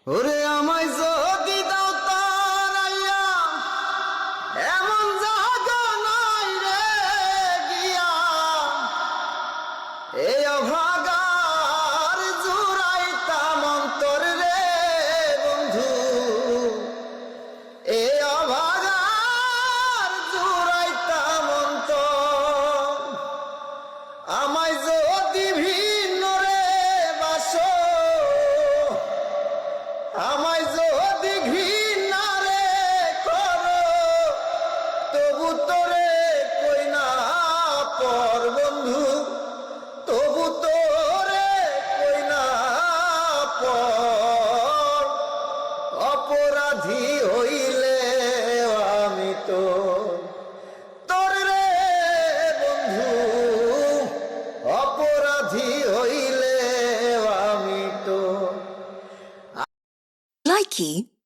ওরে আমায় যদি দাও তারাইয়া এমন জায়গা নাই রে গিয়া এই অভাগার জুড়াইতাম অন্তর রে বন্ধু এই অভাগার জুড়াইতাম অন্তর আমায় যদি ভিন্ন রে বাসো আমায় যদি ঘৃণা রে করো তবু তোরে কই না পর বন্ধু তবু তোরে কই না পর অপরাধী হইলে আমি তো তোর রে বন্ধু অপরাধী হইলে আমি তো Likey